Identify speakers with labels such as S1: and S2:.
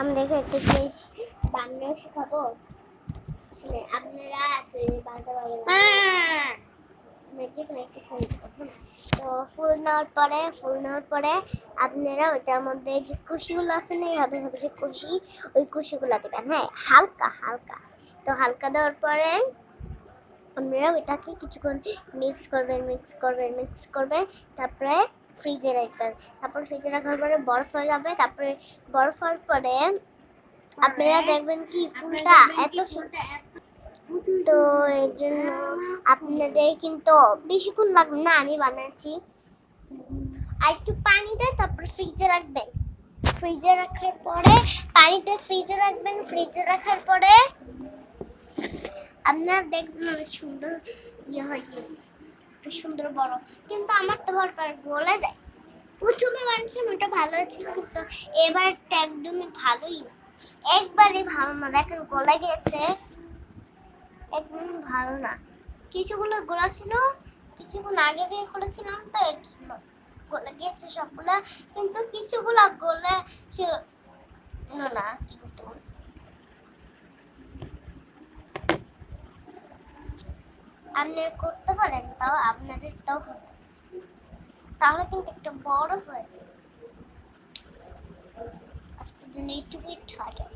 S1: আমাদেরকে একটা জিনিস বানানো শেখাবো। আপনারা বানাতে পারবেন না, যেখানে একটু তো ফুল নেওয়ার পরে আপনারা ওইটার মধ্যে যে কুশিগুলো আছে না, এইভাবে হবে যে কুশি, ওই কুশিগুলো দেবেন। হ্যাঁ, হালকা হালকা। তো হালকা দেওয়ার পরে আপনারা ওইটাকে কিছুক্ষণ মিক্স করবেন। তারপরে ফ্রিজে রাখবেন। তারপর ফ্রিজে রাখার পরে বরফ হয়ে যাবে। তারপরে বরফ হওয়ার পরে আপনারা দেখবেন কি ফুলটা এত তো এর জন্য আপনাদের কিন্তু বেশিক্ষণ লাগবে না, আমি বানাচ্ছি। আর একটু পানি দিয়ে তারপর ফ্রিজে রাখবেন। ফ্রিজে রাখার পরে পানিতে ফ্রিজে রাখবেন। ফ্রিজে রাখার পরে আপনারা দেখবেন অনেক সুন্দর হয়, সুন্দর বড়। কিন্তু আমার তো ভরপুর গলে যায়। প্রথমে বানিয়েছিলাম, ওটা ভালো ছিল, কিন্তু এবার একদমই ভালোই না, একবারই ভালো না। দেখেন গলে গেছে, একদম ভালো না। কিছুগুলো গোলা ছিল, কিছুক্ষণ আগে বের করেছিলাম, তো এর জন্য গলে গেছে সবগুলা। কিন্তু কিছুগুলা গলে ছিল না। কিন্তু আপনারা করতে পারেন, তাও আপনাদের তাও হতো, তাহলে কিন্তু একটা বড় হয়ে যাবে। আজকের জন্য এইটুকুই, টাটা।